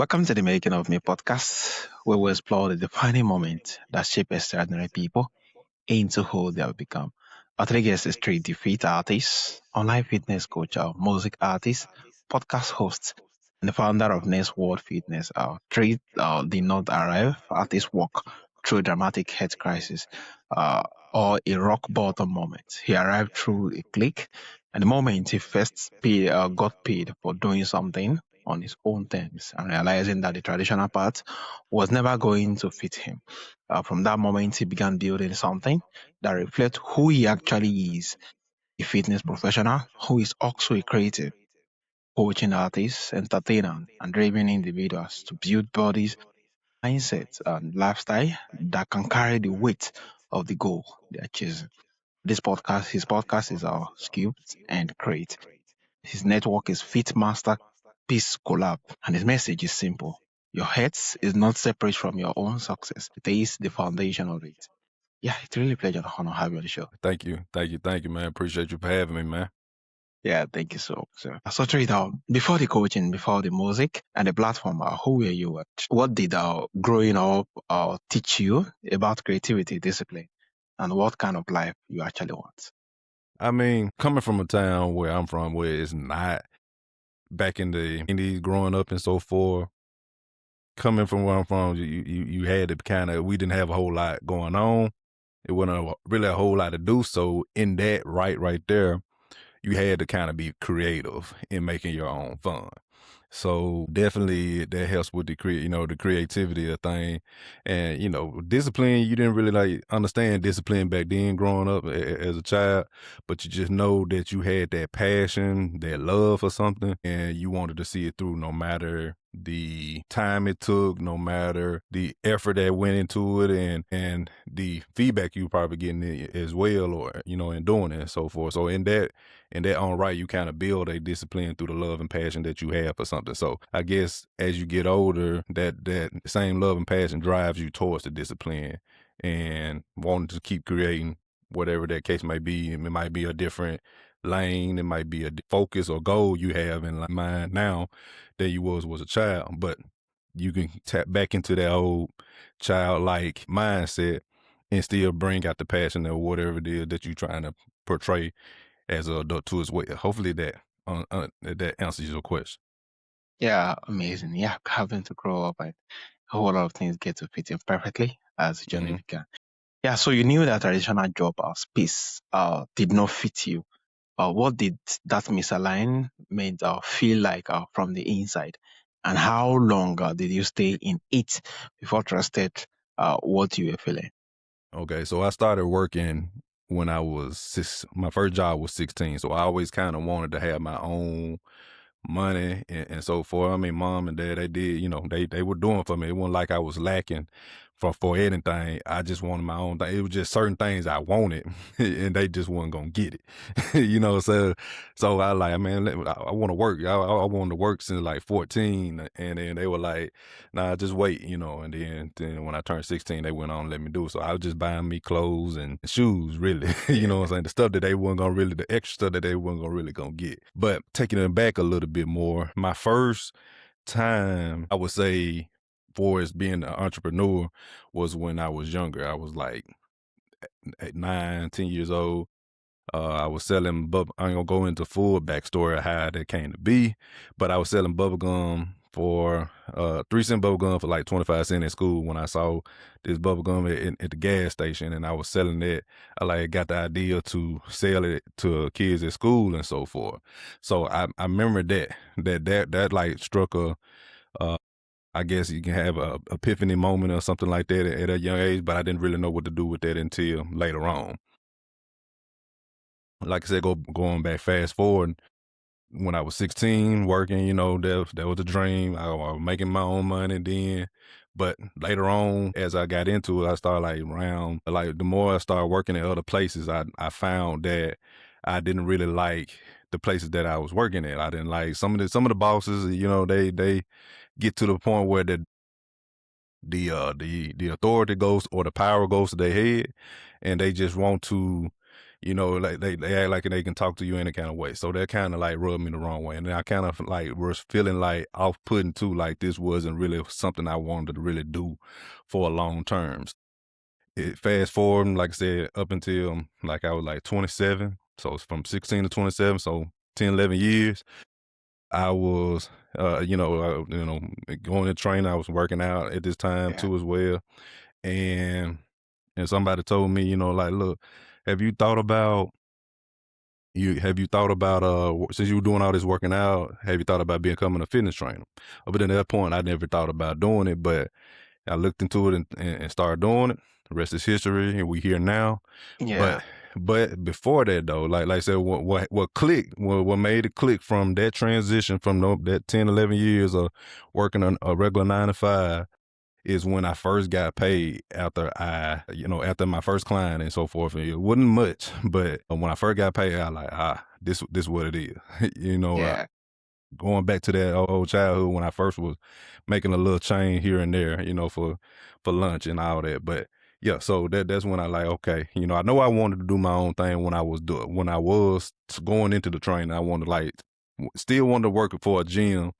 Welcome to the Making of Me podcast, where we explore the defining moments that shape extraordinary people into who they have become. Our three guests is Trea Da Fit Artist, online fitness coach, music artist, podcast host, and the founder of Next World Fitness. Trea did not arrive at this walk through a dramatic health crisis uh, or a rock bottom moment. He arrived through a click, and the moment he got paid for doing something on his own terms and realizing that the traditional path was never going to fit him. From that moment, he began building something that reflects who he actually is, a fitness professional who is also a creative, coaching artist, entertainer, and driving individuals to build bodies, mindsets, and lifestyle that can carry the weight of the goal they are chasing. His podcast is our Sculpt and Create. His network is Fit Master Peace Collab, and his message is simple. Your health is not separate from your own success. It is the foundation of it. Yeah, it's really a pleasure and honor having you on the show. Thank you, man. Appreciate you for having me, man. Yeah, thank you so much. So Trey, before the coaching, before the music and the platform, who were you? What did growing up teach you about creativity, discipline, and what kind of life you actually want? I mean, coming from a town where I'm from, where it's not back in the Indies, growing up and so forth. Coming from where I'm from, you had to we didn't have a whole lot going on. It wasn't really a whole lot to do. So in that right there, you had to kind of be creative in making your own fun. So definitely that helps with the creativity of thing. And, discipline, you didn't really like understand discipline back then growing up as a child, but you just know that you had that passion, that love for something, and you wanted to see it through no matter the time it took, no matter the effort that went into it, and the feedback you probably getting as well, or, in doing it and so forth. So in that own right, you kind of build a discipline through the love and passion that you have for something. So I guess as you get older, that same love and passion drives you towards the discipline and wanting to keep creating whatever that case may be. It might be a different lane. It might be a focus or goal you have in mind now that you was a child, but you can tap back into that old childlike mindset and still bring out the passion or whatever it is that you're trying to portray as an adult too as well. Hopefully that answers your question. Yeah, amazing. Yeah, having to grow up and a whole lot of things get to fit in perfectly as the journey hmm began. Yeah, so you knew that traditional job space did not fit you. What did that misalignment feel like from the inside? And how long did you stay in it before trusted what you were feeling? Okay, so I started working when I was my first job was 16. So I always kind of wanted to have my own money and so forth. I mean, mom and dad, they did, they were doing for me. It wasn't like I was lacking for anything. I just wanted my own thing. It was just certain things I wanted and they just wasn't going to get it, so I like, man, I want to work. I wanted to work since like 14. And then they were like, nah, just wait, and then when I turned 16, they went on and let me do it. So I was just buying me clothes and shoes, really, you know what I'm saying? The stuff that they weren't going to really, the extra stuff that they weren't going to really going to get. But taking it back a little bit more, my first time, I would say, for as being an entrepreneur was when I was younger. I was like 9, 10 years old. I was selling I ain't gonna go into full backstory of how that came to be, but I was selling bubble gum for 3-cent bubble gum for like 25 cents in school when I saw this bubble gum at the gas station, and I was selling it. I like got the idea to sell it to kids at school and so forth. So I remember that like struck uh I guess you can have a epiphany moment or something like that at a young age, but I didn't really know what to do with that until later on. Like I said, going back fast forward, when I was 16, working, that was a dream. I was making my own money then. But later on, as I got into it, I started the more I started working at other places, I found that I didn't really like the places that I was working at. I didn't like some of the bosses, they get to the point where the authority goes or the power goes to their head, and they just want to Like they act like they can talk to you any kind of way. So that kind of like rubbed me the wrong way. And then I kind of like was feeling like off putting too, like this wasn't really something I wanted to really do for a long term. It fast forward, like I said, up until like I was like 27. So it's from 16 to 27. So 10, 11 years. I was, going to train. I was working out at this time Yeah. too as well. And somebody told me, like, look, have you thought about since you were doing all this working out, have you thought about becoming a fitness trainer? But at that point, I never thought about doing it, but I looked into it and started doing it. The rest is history, and we here now. Yeah. But before that though, like I said, what clicked, what made it click from that transition from that 10, 11 years of working on a regular 9 to 5 is when I first got paid after my first client and so forth. And it wasn't much, but when I first got paid, I like, this what it is. Yeah. Going back to that old childhood when I first was making a little change here and there, for lunch and all that. But yeah, so that's when I like, okay, I know I wanted to do my own thing when I was going into the training. I wanted to like still wanted to work for a gym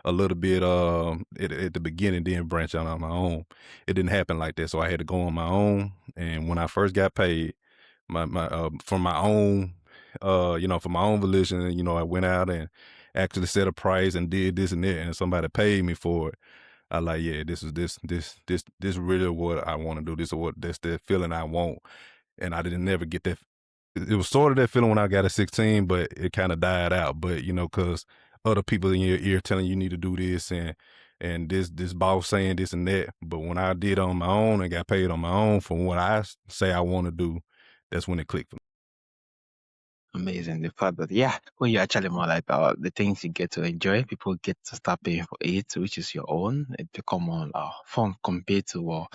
a little bit at the beginning, then branch out on my own. It didn't happen like that, so I had to go on my own. And when I first got paid, my from my own for my own volition, I went out and actually set a price and did this and that, and somebody paid me for it. I like, yeah, this really what I want to do. That's the feeling I want. And I didn't never get that. It was sort of that feeling when I got at 16, but it kind of died out. But because other people in your ear telling you need to do this and this boss saying this and that. But when I did on my own and got paid on my own for what I say I want to do, that's when it clicked for me. Amazing. The fact that, yeah, when you're actually more like the things you get to enjoy, people get to start paying for it, which is your own. It become more fun compared to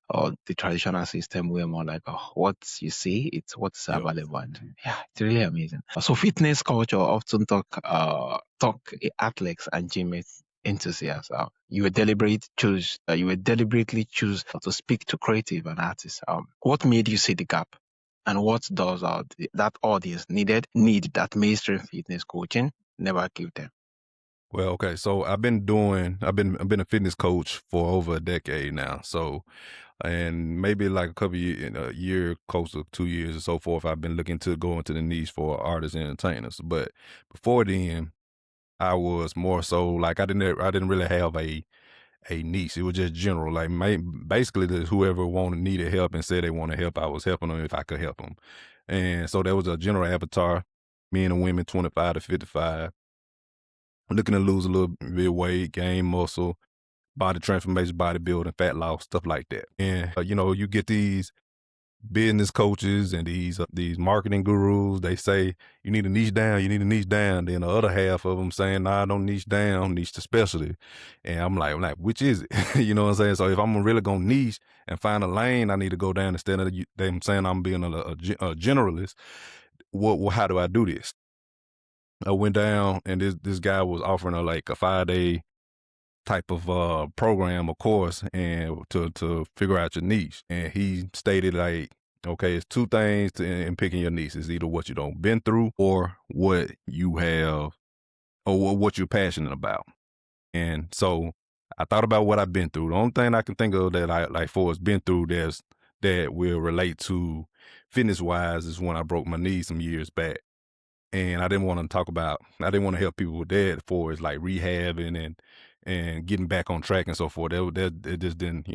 the traditional system where more like what you see, it's what's Yep. available. And yeah, it's really amazing. So fitness culture often talk athletes and gym enthusiasts. You would deliberately choose to speak to creative and artists. What made you see the gap? And what does that audience need that mainstream fitness coaching never give them? Well, okay. So I've been a fitness coach for over a decade now. So, and maybe like a couple years, in a year, close to 2 years or so forth, I've been looking to go into the niche for artists and entertainers. But before then, I was more so like I didn't really have a niche. It was just general, like basically whoever needed help and said they wanted help, I was helping them if I could help them. And so there was a general avatar, men and women, 25 to 55, looking to lose a little bit of weight, gain muscle, body transformation, bodybuilding, fat loss, stuff like that. And you get these business coaches and these marketing gurus. They say you need to niche down. You need to niche down. Then the other half of them saying, "Nah, don't niche down. Niche to specialty." And I'm like, which is it? You know what I'm saying? So if I'm really gonna niche and find a lane, I need to go down instead of them saying I'm being a generalist. How do I do this? I went down and this guy was offering like a 5 day type of program, of course, and to figure out your niche. And he stated like, okay, it's two things in picking your niche. It's either what you don't been through or what you have or what you're passionate about. And so I thought about what I've been through. The only thing I can think of that I like for has been through that will relate to fitness wise is when I broke my knee some years back. And I didn't want to help people with that for is like rehabbing and getting back on track and so forth. It just didn't,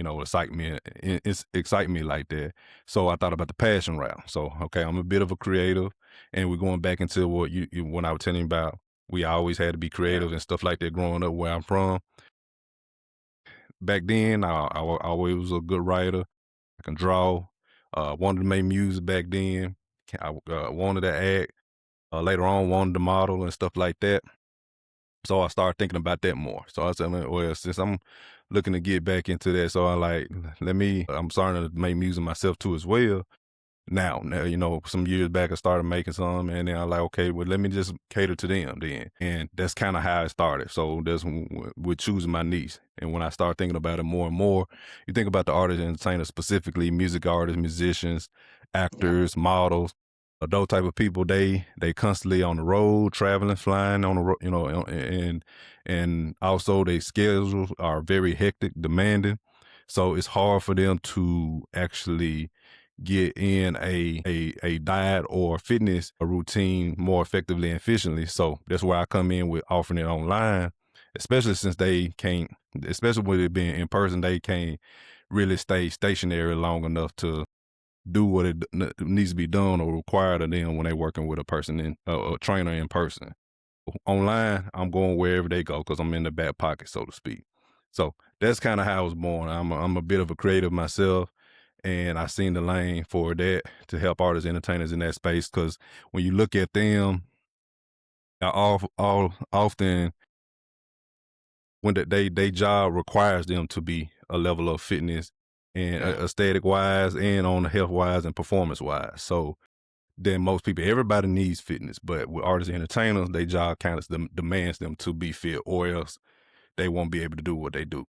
excite me like that. So I thought about the passion route. So, okay, I'm a bit of a creative and we're going back into what when I was telling you about, we always had to be Yeah. creative and stuff like that growing up where I'm from. Back then, I always was a good writer. I can draw, wanted to make music back then. I wanted to act. Later on, wanted to model and stuff like that. So I started thinking about that more. So I said, well, since I'm looking to get back into that, so I'm starting to make music myself too as well. Now, some years back I started making some and then I like, okay, well, let me just cater to them then. And that's kind of how it started. So that's with choosing my niche. And when I start thinking about it more and more, you think about the artists and entertainers, specifically music artists, musicians, Yeah. actors, models. those type of people, they constantly on the road, traveling, flying on the road, and also their schedules are very hectic, demanding. So it's hard for them to actually get in a diet or fitness routine more effectively and efficiently. So that's where I come in with offering it online, especially since they can't, especially with it being in person, they can't really stay stationary long enough to do what it needs to be done or required of them when they're working with a person a trainer in person. Online, I'm going wherever they go because I'm in the back pocket, so to speak. So that's kind of how I was born. I'm a bit of a creative myself, and I seen the lane for that to help artists, entertainers in that space. Because when you look at them, all often when they job requires them to be a level of fitness and Yeah. aesthetic wise, and on the health wise and performance wise. So then most people, everybody needs fitness, but with artists and entertainers, they job kind of demands them to be fit, or else they won't be able to do what they do.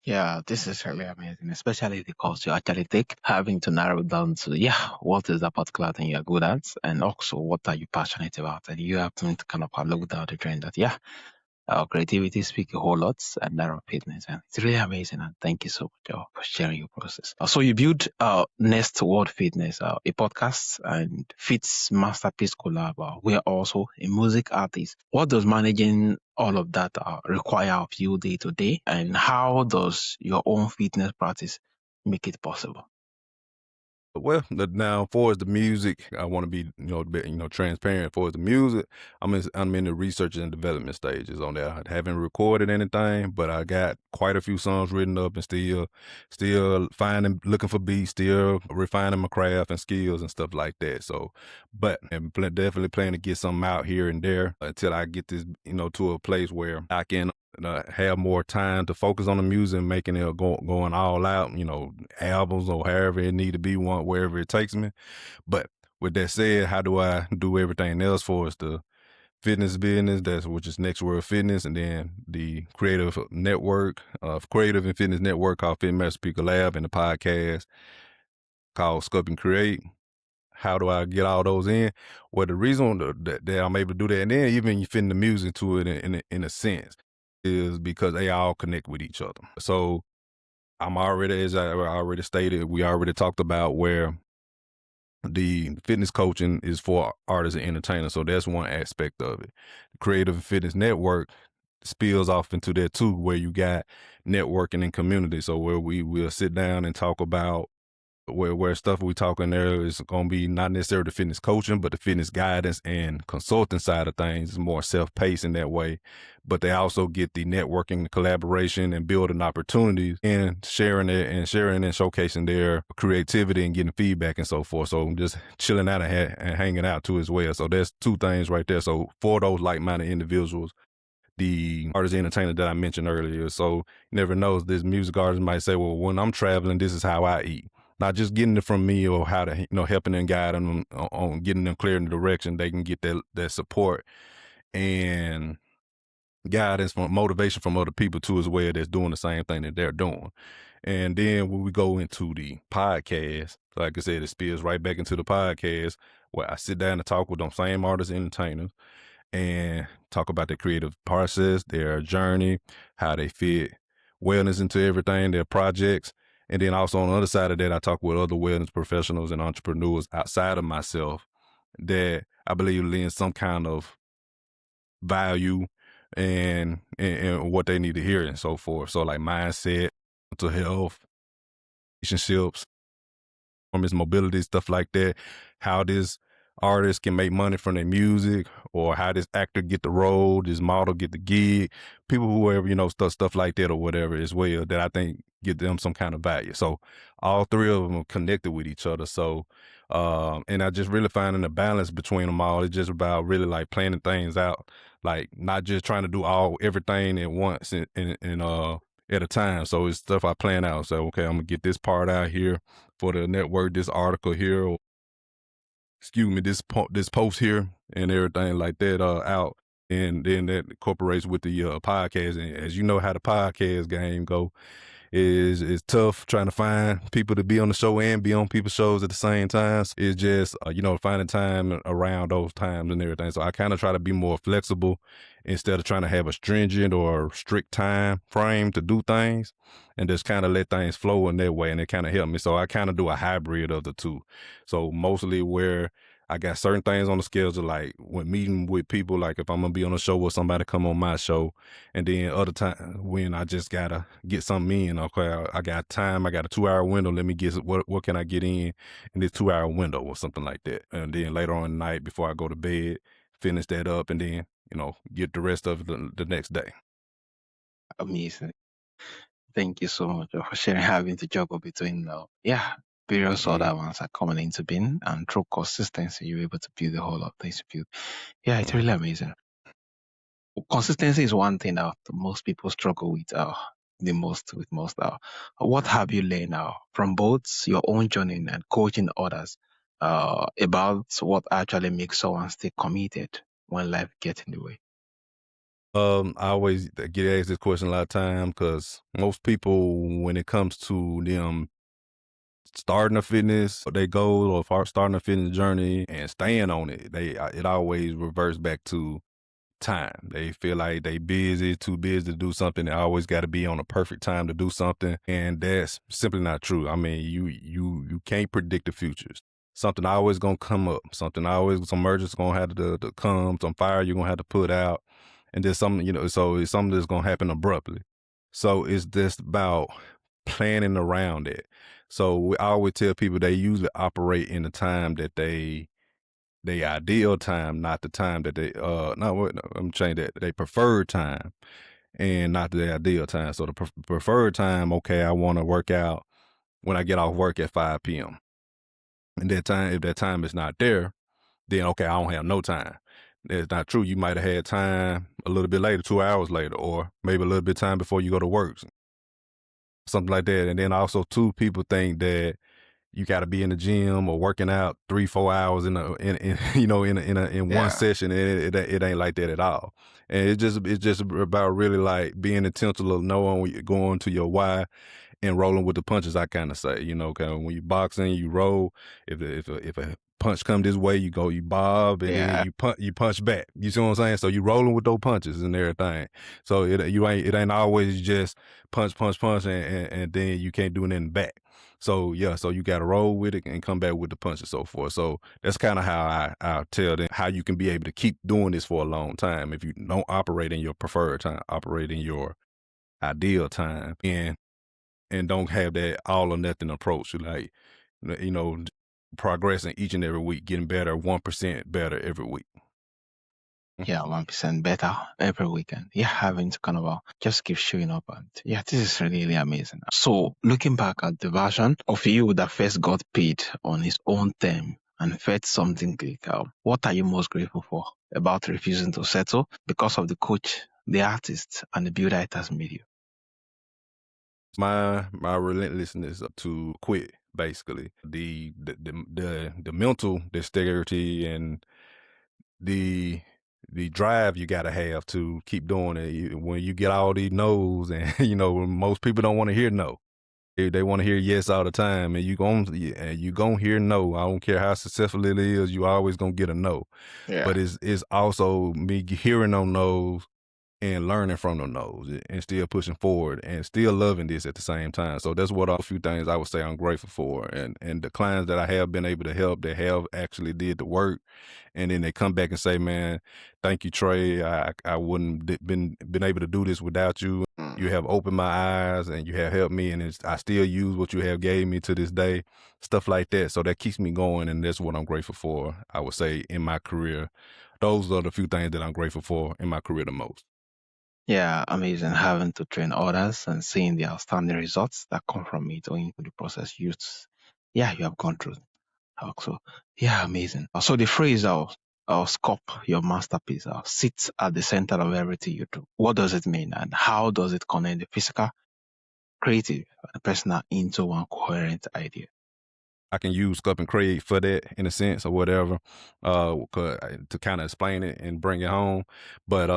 Yeah, this is really amazing, especially the course you actually take, having to narrow it down to, yeah, what is that particular thing you're good at, and also what are you passionate about. And you have to kind of look down the trend that, yeah, our creativity speaks a whole lot, and that of fitness. And it's really amazing. And thank you so much for sharing your process. So you build Next World Fitness, a podcast and Fit's Masterpiece Collab. We are also a music artist. What does managing all of that require of you day to day? And how does your own fitness practice make it possible? Well, now for as the music, I want to be transparent. For as the music, I'm in the research and development stages on that. I haven't recorded anything, but I got quite a few songs written up, and still finding, looking for beats, still refining my craft and skills and stuff like that. So, but I'm definitely planning to get something out here and there until I get this to a place where I can have more time to focus on the music and making it going all out, albums or however it need to be, one wherever it takes me. But with that said, how do I do everything else for us? The fitness business, which is Next World Fitness, and then the creative network, creative and fitness network called Fit Master Speaker Lab, and the podcast called Sculpt and Create. How do I get all those in? Well, the reason that I'm able to do that, and then even you fit the music to it in a sense, is because they all connect with each other. So I'm already, as I already stated, we already talked about where the fitness coaching is for artists and entertainers. So that's one aspect of it. The Creative Fitness Network spills off into that too, where you got networking and community. So where we will sit down and talk about where stuff we talking there is going to be not necessarily the fitness coaching, but the fitness guidance and consulting side of things is more self-paced in that way. But they also get the networking, the collaboration, and building opportunities, and sharing it and showcasing their creativity and getting feedback and so forth. So just chilling out and hanging out too as well. So there's two things right there. So for those like-minded individuals, the artist entertainer that I mentioned earlier. So you never knows, this music artist might say, well, when I'm traveling, this is how I eat. Not just getting it from me or how to, helping and guiding them on getting them clear in the direction they can get that support and guidance from motivation from other people too as well that's doing the same thing that they're doing. And then when we go into the podcast, like I said, it spills right back into the podcast where I sit down and talk with them same artists and entertainers and talk about their creative process, their journey, how they fit wellness into everything, their projects. And then also on the other side of that, I talk with other wellness professionals and entrepreneurs outside of myself that I believe lend some kind of value and what they need to hear and so forth. So like mindset, mental health, relationships, performance, mobility, stuff like that. How this artist can make money from their music, or how this actor get the role, this model get the gig. People who ever, stuff like that or whatever as well, that I think get them some kind of value. So all three of them are connected with each other. So and I just really finding a balance between them all. It's just about really like planning things out, like not just trying to do everything at once and at a time. So it's stuff I plan out. So okay, I'm gonna get this part out here for the network, this article here, or excuse me, this post here and everything like that out. And then that incorporates with the podcast. And as you know how the podcast game go, It's tough trying to find people to be on the show and be on people's shows at the same time. It's just finding time around those times and everything. So I kind of try to be more flexible instead of trying to have a stringent or strict time frame to do things, and just kind of let things flow in that way, and it kind of helped me. So I kind of do a hybrid of the two. So mostly where I got certain things on the schedule, like when meeting with people, like if I'm gonna be on a show with somebody come on my show, and then other time when I just gotta get something in. Okay, I got time. I got a 2 hour window. Let me get what can I get in this 2 hour window or something like that. And then later on at night before I go to bed, finish that up, and then get the rest of the next day. Amazing. Thank you so much for sharing having to juggle between various Mm, other ones are coming into being, and through consistency you're able to build the whole of things you build. Yeah, it's really mm. amazing. Consistency is one thing that most people struggle with the most with most. What have you learned from both your own journey and coaching others about what actually makes someone stay committed when life gets in the way? I always get asked this question a lot of time because most people, when it comes to them starting a fitness, they goal or starting a fitness journey and staying on it, it always reverts back to time. They feel like they busy, too busy to do something. They always got to be on a perfect time to do something, and that's simply not true. I mean, you can't predict the futures. Something always gonna come up. Some emergency gonna have to come. Some fire you're gonna have to put out, and there's something So it's something that's gonna happen abruptly. So it's just about planning around it. I always tell people they usually operate in the time that they ideal time, not the time that they no, I'm saying that they preferred time and not the ideal time. So the preferred time, okay, I want to work out when I get off work at 5 p.m. And that time, if that time is not there, then okay, I don't have no time. That's not true. You might have had time a little bit later, 2 hours later, or maybe a little bit time before you go to work, something like that. And then also, too, people think that you got to be in the gym or working out 3-4 hours in one Yeah, session, and it ain't like that at all. And it's just about really like being intentional of knowing when you're going to your why and rolling with the punches. I kind of say, kind of when you boxing, you roll. If a punch come this way, you bob, and then yeah, you punch back. You see what I'm saying? So you rolling with those punches and everything. So it ain't always just punch, punch, punch, and then you can't do anything back. So yeah, so you got to roll with it and come back with the punch and so forth. So that's kind of how I tell them how you can be able to keep doing this for a long time if you don't operate in your preferred time, operate in your ideal time, and don't have that all or nothing approach. Like, you know, progressing each and every week, getting better, 1% better every week. yeah, 1% better every weekend. Yeah, having to kind of just keep showing up, and yeah, this is really amazing. So looking back at the version of you that first got paid on his own term and felt something like, what are you most grateful for about refusing to settle because of the coach, the artist, and the builder it has made you? My relentlessness to quit, basically the mental dexterity and the the drive you got to have to keep doing it. When you get all these no's, and most people don't want to hear no. They want to hear yes all the time, and you gon' hear no. I don't care how successful it is, you always gonna get a no. Yeah. But it's also me hearing on no's and learning from them no's, and still pushing forward and still loving this at the same time. So that's what a few things I would say I'm grateful for, and the clients that I have been able to help that have actually did the work, and then they come back and say, "Man, thank you, Trey. I wouldn't been able to do this without you. You Mm. have opened my eyes, and you have helped me, and I still use what you have gave me to this day." Stuff like that. So that keeps me going, and that's what I'm grateful for. I would say in my career, those are the few things that I'm grateful for in my career the most. Yeah, amazing having to train others and seeing the outstanding results that come from it or into the process yeah, you have gone through. So yeah, amazing. So the phrase scope your masterpiece sits at the center of everything you do. What does it mean, and how does it connect the physical, creative, and personal into one coherent idea? I can use Scup and Craig for that in a sense or whatever, to kind of explain it and bring it home. But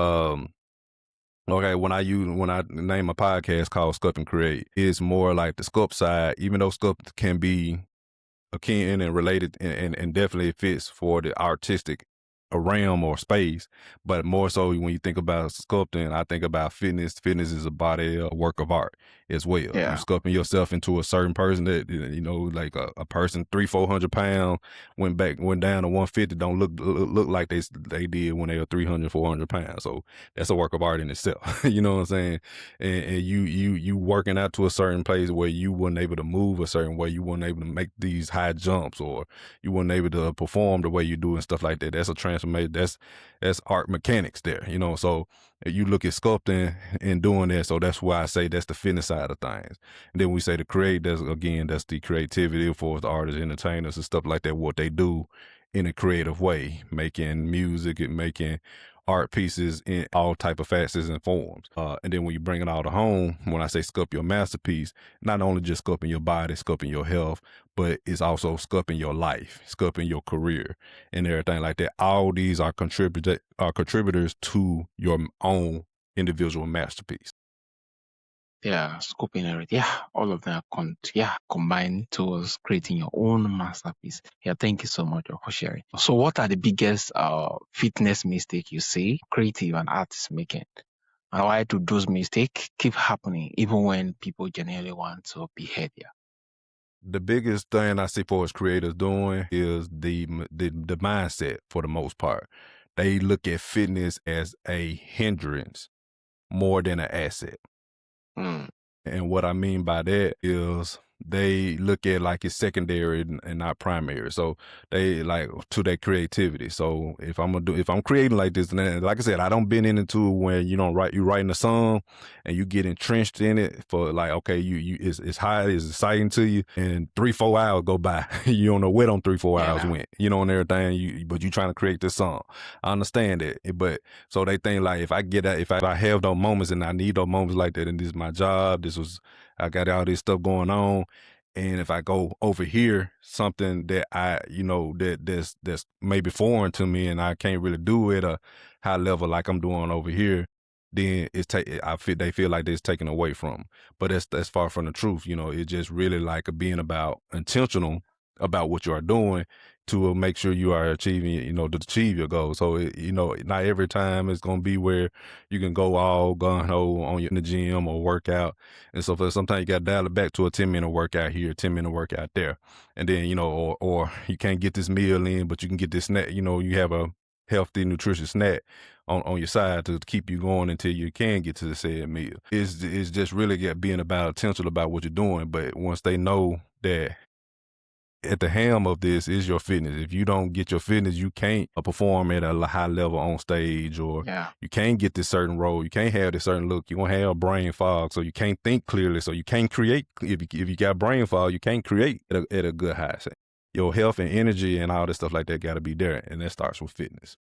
Okay, when I name a podcast called Sculpt and Create, it's more like the sculpt side, even though sculpt can be akin and related and definitely fits for the artistic a realm or space, but more so when you think about sculpting, I think about fitness. Fitness is a body, a work of art as well. You Yeah. sculpting yourself into a certain person that, you know, like a person 300-400 pounds went down to 150, don't look like they did when they were 300-400 pounds. So that's a work of art in itself. You know what I'm saying? And you working out to a certain place where you weren't able to move a certain way, you weren't able to make these high jumps, or you weren't able to perform the way you do and stuff like that. That's a transformation. That's art mechanics there, you know. So you look at sculpting and doing that. So that's why I say that's the fitness side of things. And then we say the create, that's the creativity for the artists, entertainers, and stuff like that. What they do in a creative way, making music and making art pieces in all type of facets and forms. And then when you bring it all to home, when I say sculpt your masterpiece, not only just sculpting your body, sculpting your health, but it's also sculpting your life, sculpting your career, and everything like that. All these are contributors to your own individual masterpiece. Yeah, scoping everything. Yeah, all of them are combined towards creating your own masterpiece. Yeah, thank you so much for sharing. So what are the biggest fitness mistake you see creative and artists making? And why do those mistakes keep happening even when people genuinely want to be healthier? The biggest thing I see for us creators doing is the mindset for the most part. They look at fitness as a hindrance more than an asset. Mm, And what I mean by that is they look at like it's secondary and not primary. So they like to their creativity. So if I'm creating like this, and then, like I said, I don't been into when you don't you writing a song and you get entrenched in it for like, okay, it's high, it's exciting to you, and 3-4 hours go by. You don't know where them 3-4 hours yeah, went, you know, and everything. But you trying to create this song. I understand it, but so they think like if I have those moments and I need those moments like that, and this is my job, I got all this stuff going on. And if I go over here, something that that's maybe foreign to me, and I can't really do it at a high level like I'm doing over here, then they feel like it's taken away from 'em. But that's far from the truth. You know, it's just really like being about intentional about what you are doing to make sure you are achieving, to achieve your goals. So, not every time it's going to be where you can go all gun ho on in the gym or workout. And so sometimes you got to dial it back to a 10-minute workout here, 10-minute workout there. And then, or you can't get this meal in, but you can get this snack, you have a healthy, nutritious snack on your side to keep you going until you can get to the said meal. It's just really being about intentional about what you're doing. But once they know that at the helm of this is your fitness. If you don't get your fitness, you can't perform at a high level on stage, or yeah, you can't get this certain role. You can't have this certain look. You won't have brain fog, so you can't think clearly. So you can't create. If you got brain fog, you can't create at a good high. Set. Your health and energy and all this stuff like that got to be there, and that starts with fitness.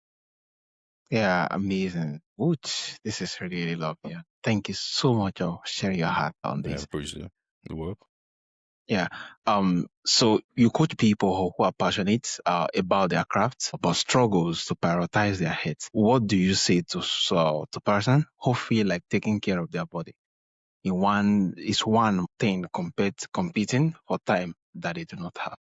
yeah, amazing. Which this is really, really lovely. Yeah. Thank you so much for sharing your heart on Yeah, this. appreciate it. You're welcome. Yeah. So you coach people who are passionate about their crafts, but struggles to prioritize their health. What do you say to person who feel like taking care of their body is one thing compared to competing for time that they do not have?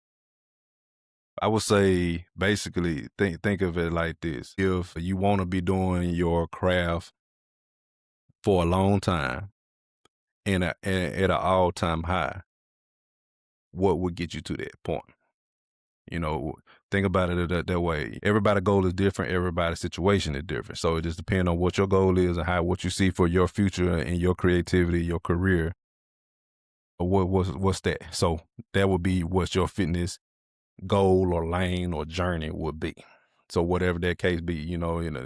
I would say basically think of it like this: if you want to be doing your craft for a long time and at an all time high, what would get you to that point? You know, think about it that way. Everybody's goal is different. Everybody's situation is different. So it just depends on what your goal is and what you see for your future and your creativity, your career. Or what's that? So that would be what your fitness goal or lane or journey would be. So whatever that case be,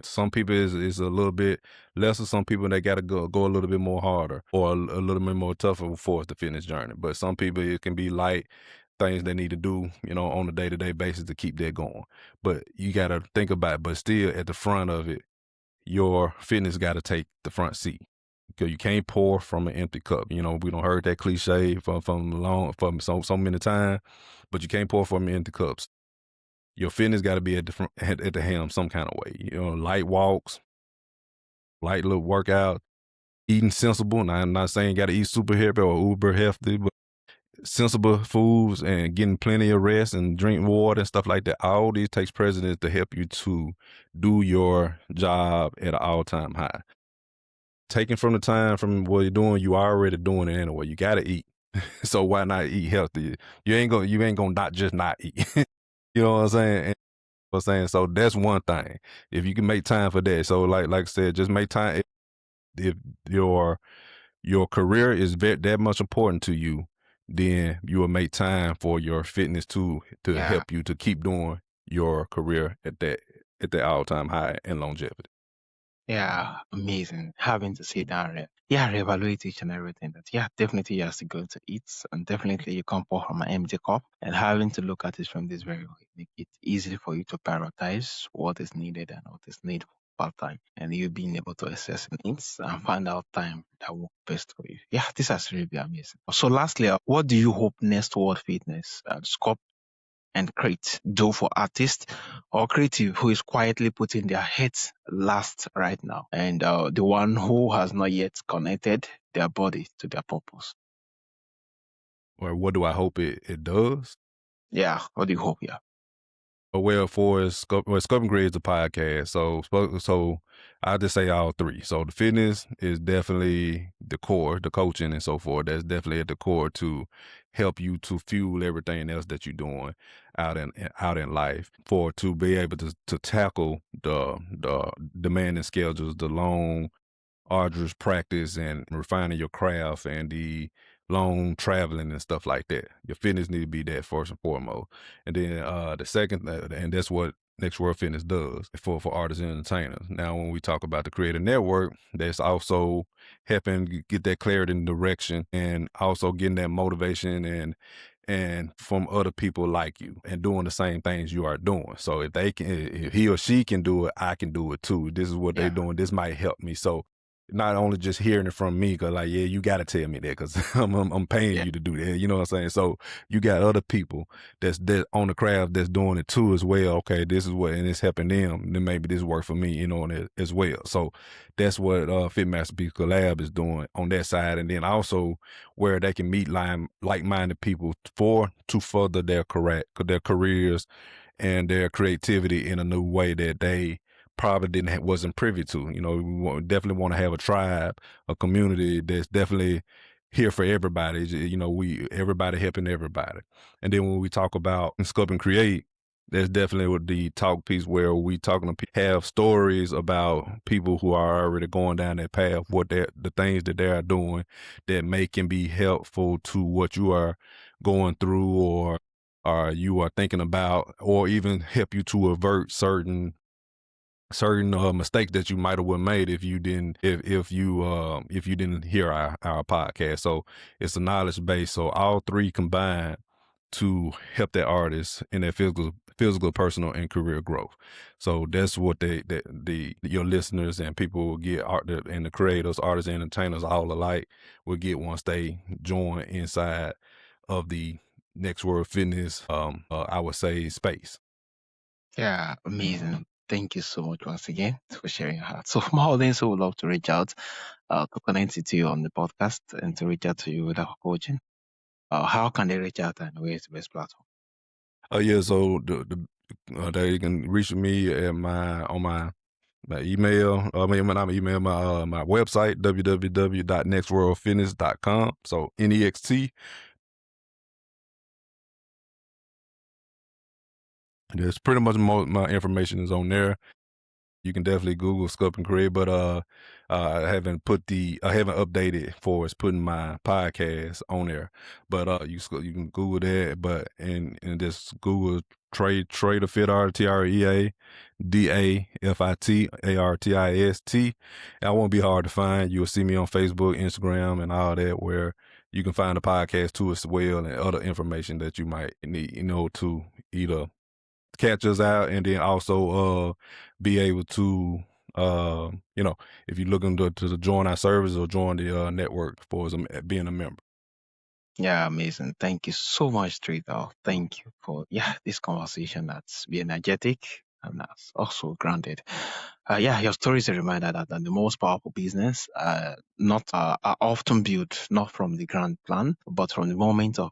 some people is a little bit lesser. Some people they got to go a little bit more harder or a little bit more tougher for the fitness journey. But some people it can be light things they need to do, on a day-to-day basis to keep that going. But you got to think about it. But still at the front of it, your fitness got to take the front seat. Because you can't pour from an empty cup. We don't heard that cliche from so many times, but you can't pour from empty cups. Your fitness got to be at the front, at the helm some kind of way. Light walks, light little workout, eating sensible. And I'm not saying you got to eat super healthy or uber healthy, but sensible foods and getting plenty of rest and drink water and stuff like that. All these takes precedence to help you to do your job at an all-time high. Taking from the time from what you're doing, you already doing it anyway. You got to eat. So why not eat healthy? You ain't gonna not just not eat. You know what I'm saying? And what I'm saying. So that's one thing. If you can make time for that. So like I said, just make time. If your career is that much important to you, then you will make time for your fitness to Yeah. help you to keep doing your career at that all time high and longevity. Yeah, amazing. Having to sit down and reevaluate each and everything. That definitely you have to go to eat, and definitely you can't pour from an empty cup. And having to look at it from this very way, make it easy for you to prioritize what is needed and what is needed part time, and you being able to assess needs and find out time that work best for you. Yeah, this has really been amazing. So, lastly, what do you hope next World Fitness Scope and create do for artists or creative who is quietly putting their heads last right now, and the one who has not yet connected their body to their purpose? Or what do I hope it does? Yeah, what do you hope? Yeah. Well, for Scope and Create is a podcast, so I just say all three. So the fitness is definitely the core, the coaching and so forth. That's definitely at the core to help you to fuel everything else that you're doing out in life. For to be able to tackle the demanding schedules, the long arduous practice and refining your craft and the long traveling and stuff like that. Your fitness need to be that first and foremost. And then the second, and that's what Next World Fitness does for artists and entertainers. Now, when we talk about the Creative Network, that's also helping get that clarity and direction, and also getting that motivation and from other people like you and doing the same things you are doing. So if he or she can do it, I can do it too. This is what they're Yeah. doing. This might help me. So not only just hearing it from me, cause like, yeah, you got to tell me that, cause I'm paying Yeah. you to do that. You know what I'm saying? So you got other people that's on the craft that's doing it too as well. Okay, this is what, and it's helping them. Then maybe this work for me, as well. So that's what Fit Masterpiece Collab is doing on that side, and then also where they can meet like-minded people to further their careers and their creativity in a new way that they probably wasn't privy to. Definitely want to have a tribe, a community that's definitely here for everybody. We everybody helping everybody. And then when we talk about Sculpt and Create, there's definitely with the talk piece where we talking to people, have stories about people who are already going down that path, the things that they are doing that can be helpful to what you are going through or you are thinking about, or even help you to avert certain mistakes that you might have made if you didn't if you didn't hear our podcast. So it's a knowledge base. So all three combined to help that artist in their physical, personal, and career growth. So that's what your listeners and people will get, and the creators, artists, and entertainers all alike will get once they join inside of the Next World Fitness, I would say, space. Yeah, amazing. Thank you so much once again for sharing your heart. So, from our audience who would love to reach out, to connect to you on the podcast and to reach out to you with our coaching, how can they reach out and where is the best platform? Oh yeah, so they can reach me at my email. I mean, not my email, my website, www.nextworldfitness.com. So NEXT. There's pretty much my information is on there. You can definitely Google Sculpt and Create, but I haven't updated for putting my podcast on there. But you can Google that, but and just Google Trea Da Fit Artist, TreaDaFit Artist. I won't be hard to find. You'll see me on Facebook, Instagram, and all that, where you can find the podcast too as well, and other information that you might need, to either catch us out, and then also be able to if you're looking to join our service or join the network for being a member. Yeah, amazing. Thank you so much, Trita. Thank you for this conversation that's been energetic and that's also grounded. Yeah, your story is a reminder that the most powerful business not are often built not from the grand plan, but from the moment of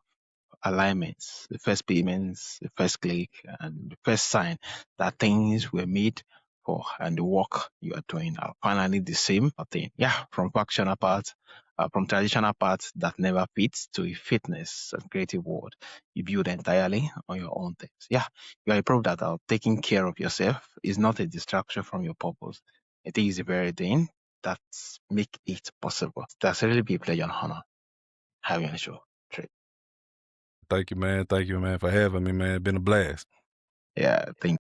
alignments, the first payments, the first click, and the first sign that things were made for and the work you are doing are finally the same thing. Yeah, from traditional parts that never fits to a fitness and creative world you build entirely on your own things. Yeah, you are a proof that taking care of yourself is not a distraction from your purpose. It is the very thing that make it possible. That's really be a pleasure and honor having you on the show. Trey. Thank you, man. Thank you, man, for having me, man. Been a blast. Yeah, thank